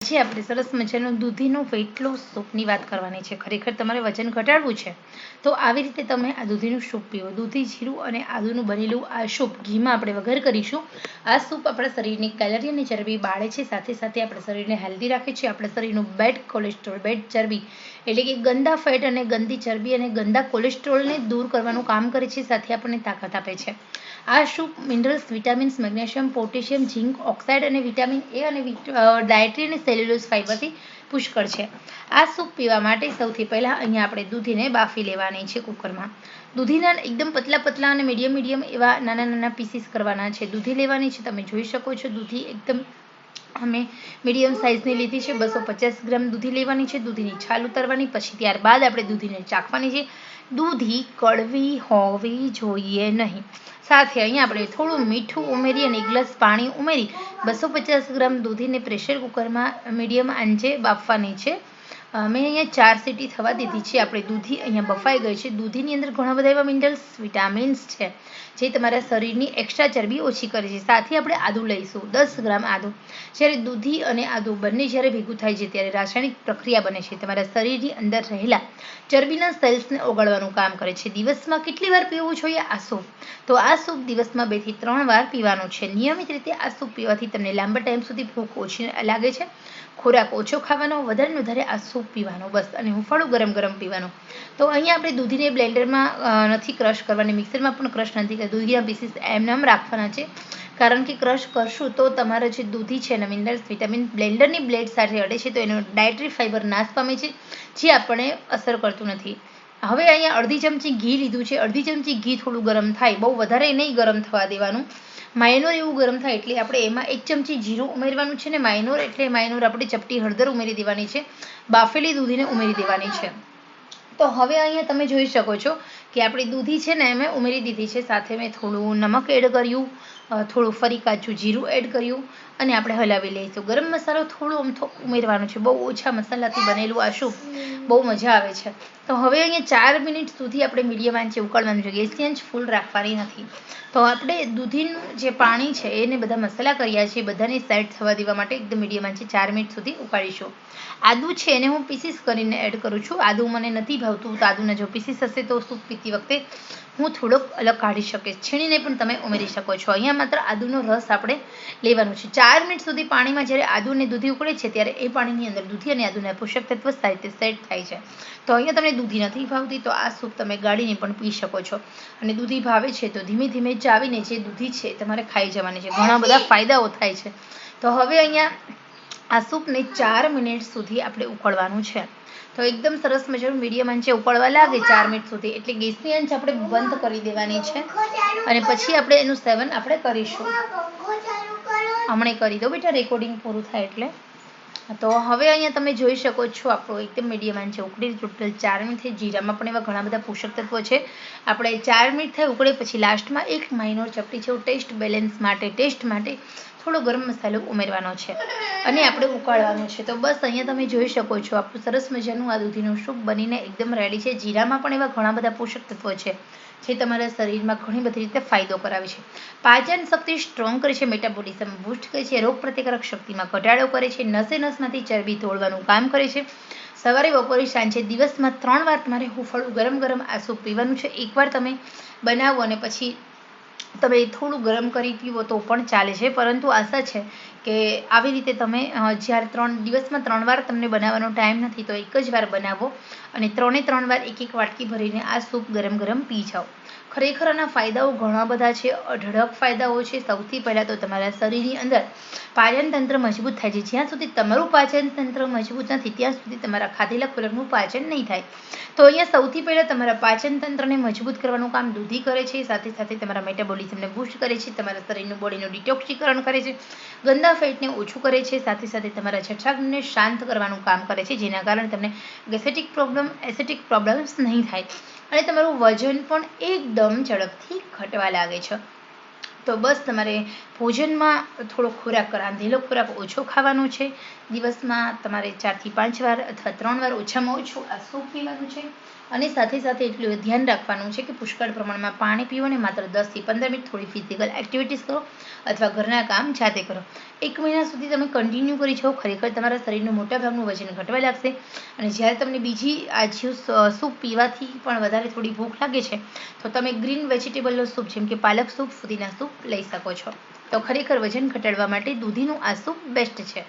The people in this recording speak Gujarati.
આજે આપણે સરસ મજાનું દૂધીનો વેઇટ લોસ સૂપની વાત કરવાની છે. ખરેખર તમારે વજન ઘટાડવું છે તો આવી રીતે તમે આ દૂધીનું સૂપ પીવો. દૂધી, જીરું અને આદુનું બનેલું આ સૂપ ઘીમાં આપણે વઘાર કરીશું. આ સૂપ આપણા શરીરની કેલરી અને ચરબી બાળે છે, સાથે સાથે આપણા શરીરને હેલ્ધી રાખે છે. આપણા શરીરનું બેડ કોલેસ્ટ્રોલ, બેડ ચરબી એટલે કે ગંદા ફેટ અને ગંદી ચરબી અને ગંદા કોલેસ્ટ્રોલને દૂર કરવાનું કામ કરે છે, સાથે આપણને તાકાત આપે છે. આ soup minerals, vitamins, magnesium, potassium, ઝીંક ઓક્સાઇડ અને વિટામિન એ અને ડાયટરી અને સેલ્યુલોઝ ફાઇબરથી પુષ્કળ છે. આ સૂપ પીવા માટે સૌથી પહેલાં અહીંયા આપણે દૂધીને બાફી લેવાની છે કુકરમાં. દૂધીના એકદમ પતલા અને મીડિયમ એવા નાના પીસીસ કરવાના છે. દૂધી લેવાની છે, તમે જોઈ શકો છો. દૂધી એકદમ અમે મીડિયમ સાઇઝની લીધી છે. 250 ગ્રામ દૂધી લેવાની છે. દૂધીની છાલ ઉતારવાની, પછી ત્યારબાદ આપણે દૂધીને ચાખવાની છે. દૂધી કડવી હોવી જોઈએ નહીં. સાથે અહીંયા આપણે થોડું મીઠું ઉમેરી અને 1 ગ્લાસ પાણી ઉમેરી 250 ગ્રામ દૂધીને પ્રેશર કુકરમાં મીડિયમ આંચે બાફવાની છે. મેં અહીંયા 4 સીટી થવા દીધી છે. આપણી દૂધી અહીંયા બફાઈ ગઈ છે. દૂધીની અંદર ઘણા બધા એવા મિનરલ્સ, વિટામિન્સ છે જે તમારા શરીરની એક્સ્ટ્રા ચરબી ઓછી કરે છે. સાથે આપણે આદું લઈશું, 10 ગ્રામ આદું. જ્યારે દૂધી અને આદું બંને જ્યારે ભેગું થાય છે ત્યારે રાસાયણિક પ્રક્રિયા બને છે. તમારા શરીરની અંદર રહેલા ચરબીના સેલ્સને ઓગાળવાનું કામ કરે છે. દિવસમાં કેટલી વાર પીવું જોઈએ આ સૂપ? તો આ સૂપ દિવસમાં 2 થી 3 વાર પીવાનું છે. નિયમિત રીતે આ સૂપ પીવાથી તમને લાંબા ટાઈમ સુધી ભૂખ ઓછી લાગે છે. ખોરાક ઓછો ખાવાનો, વધારે આ સૂપ પીવાનો બસ, અને હુંફાળું ગરમ પીવાનું. તો અહીંયા આપણે દૂધીને બ્લેન્ડરમાં નથી ક્રશ કરવાની, મિક્સરમાં પણ ક્રશ નથી કરવાની. દૂધીના પીસીસ એમ રાખવાના છે, કારણ કે ક્રશ કરશું તો તમારા જે દૂધી છે ને મિનરલ્સ, વિટામિન બ્લેન્ડરની બ્લેડ સાથે અડે છે તો એનો ડાયટરી ફાઇબર નાશ પામે છે, જે આપણને અસર કરતું નથી. હવે અહીંયા અડધી ચમચી ઘી લીધું છે. અડધી ચમચી ઘી થોડું ગરમ થાય, બહુ વધારે નહીં ગરમ થવા દેવાનું. માઇનોર એવું ગરમ થાય એટલે આપણે એમાં 1 ચમચી જીરું ઉમેરવાનું છે ને માઇનોર આપણે ચપટી હળદર ઉમેરી દેવાની છે. બાફેલી દૂધીને ઉમેરી દેવાની છે. તો હવે અહીંયા તમે જોઈ શકો છો કે આપણી દૂધી છે ને મેં ઉમેરી દીધી છે. સાથે મેં થોડું નમક એડ કર્યું, થોડું ફરી કાચું જીરું એડ કર્યું અને આપણે હલાવી લઈશું. ગરમ મસાલો થોડો અમથો ઉમેરવાનો છે. બહુ ઓછા મસાલાથી બનેલું આ સૂપ બહુ મજા આવે છે. તો હવે અહીંયા 4 મિનિટ સુધી આપણે મીડિયમ આંચે ઉકળવાનું છે. ગેસની આંચ ફૂલ રાખવાની નથી. તો આપણે દૂધીનું જે પાણી છે એને બધા મસાલા કર્યા છે, બધાને સેટ થવા દેવા માટે એકદમ મીડિયમ આંચે 4 મિનિટ સુધી ઉકાળીશું. આદું છે એને હું પીસીસ કરીને એડ કરું છું. આદું મને નથી ભાવતું, તો આદુના જો પીસીસ હશે તો સૂપ પીતી વખતે હું થોડોક અલગ કાઢી શકીશ. છીણીને પણ તમે ઉમેરી શકો છો. અહીંયા માત્ર આદુનો રસ આપણે લેવાનો છે. 4 મિનિટ સુધી પાણીમાં જ્યારે આદુ અને દૂધી ઉકળે છે ત્યારે એ પાણીની અંદર દૂધી અને આદુના પોષક તત્વ સારી રીતે સેટ થાય છે. તો અહીંયા તમને દૂધી નથી ભાવતી તો આ સૂપ તમે ગાળીને પણ પી શકો છો. અને દૂધી ભાવે છે તો ધીમે ચાવીને જે દૂધી છે તમારે ખાઈ જવાની છે. ઘણા બધા ફાયદાઓ થાય છે. તો હવે અહીંયા આ સૂપને 4 મિનિટ સુધી આપણે ઉકળવાનું છે. તો એકદમ સરસ મજાનું મીડિયમ આંચે ઉકળવા લાગે 4 મિનિટ સુધી એટલે ગેસની આંચ આપણે બંધ કરી દેવાની છે અને પછી આપણે એનું સેવન આપણે કરીશું. હમણાં કરી દો બેટા, રેકોર્ડિંગ પૂરું થાય એટલે. તો હવે અહીંયા તમે જોઈ શકો છો આપણો એકદમ મીડિયમ આંચે ઉકળી ટોટલ 4 મિનિટ થઈ. જીરામાં પણ એવા ઘણા બધા પોષક તત્વો છે. આપણે 4 મિનિટ થઈ ઉકળે પછી લાસ્ટમાં એક માઇનોર ચપટી છે ટેસ્ટ બેલેન્સ માટે, ટેસ્ટ માટે થોડો ગરમ મસાલો ઉમેરવાનો છે અને આપણે ઉકાળવાનું છે. તો બસ અહીંયા તમે જોઈ શકો છો આપણું સરસ મજાનું આ દૂધીનું સૂપ બનીને એકદમ રેડી છે. જીરામાં પણ એવા ઘણા બધા પોષક તત્વો છે જે તમારા શરીરમાં ઘણી બધી રીતે ફાયદો કરાવે છે. પાચન શક્તિ સ્ટ્રોંગ કરે છે, મેટાબોલિઝમ બૂસ્ટ કરે છે, રોગ પ્રતિકારક શક્તિમાં ઘટાડો કરે છે, નસમાંથી ચરબી તોડવાનું કામ કરે છે. સવારે, બપોરે, સાંજે દિવસમાં 3 વાર તમારે હુંફાળું ગરમ આ સૂપ પીવાનું છે. એકવાર તમે બનાવો અને પછી તમે થોડું ગરમ કરી પીવો તો પણ ચાલે છે, પરંતુ આશા છે કે આવી રીતે તમે જ્યારે દિવસમાં 3 વાર તમને બનાવવાનો ટાઈમ નથી તો એક જ વાર બનાવો અને 3 વાર એક વાટકી ભરીને આ સૂપ ગરમ પી જાઓ. ખરેખર આના ફાયદાઓ ઘણા બધા છે, અઢળક ફાયદાઓ છે. સૌથી પહેલાં તો તમારા શરીરની અંદર પાચન તંત્ર મજબૂત થાય છે. જ્યાં સુધી તમારું પાચન તંત્ર મજબૂત નથી ત્યાં સુધી તમારા ખાધેલા ખોરાકનું પાચન નહીં થાય. તો અહીંયા સૌથી પહેલાં તમારા પાચન તંત્રને મજબૂત કરવાનું કામ દૂધી કરે છે. સાથે તમારા મેટાબોલિઝમને બૂસ્ટ કરે છે, તમારા શરીરનું બોડીનું ડિટોક્સિકરણ કરે છે, ગંદા ફેટને ઓછું કરે છે, સાથે તમારા જઠરાગ્નિને શાંત કરવાનું કામ કરે છે, જેના કારણે તમને એસિડિક પ્રોબ્લેમ્સ નહીં થાય અને તમારું વજન પણ એકદમ ઝડપથી ઘટવા લાગે છે. તો બસ તમારે ભોજનમાં થોડો ખોરાક રાંધેલો ખોરાક ઓછો ખાવાનો છે. દિવસમાં તમારે 4 થી 5 વાર અથવા 3 વાર ઓછામાં ઓછું આ સૂપ પીવાનું છે. અને સાથે સાથે એટલું ધ્યાન રાખવાનું છે કે પુષ્કળ પ્રમાણમાં પાણી પીવો અને માત્ર 10 થી 15 મિનિટ થોડી ફિઝિકલ એક્ટિવિટીઝ કરો અથવા ઘરના કામ જાતે કરો. 1 મહિના સુધી તમે કન્ટિન્યુ કરી જાઓ, ખરેખર તમારા શરીરનું મોટાભાગનું વજન ઘટવા લાગશે. અને જ્યારે તમને બીજી આ સૂપ પીવાથી પણ વધારે થોડી ભૂખ લાગે છે તો તમે ગ્રીન વેજીટેબલનો સૂપ જેમ કે પાલક સૂપ, ફુદીના સૂપ લઈ શકો છો. તો ખરેખર વજન ઘટાડવા માટે દૂધીનું આ સૂપ બેસ્ટ છે.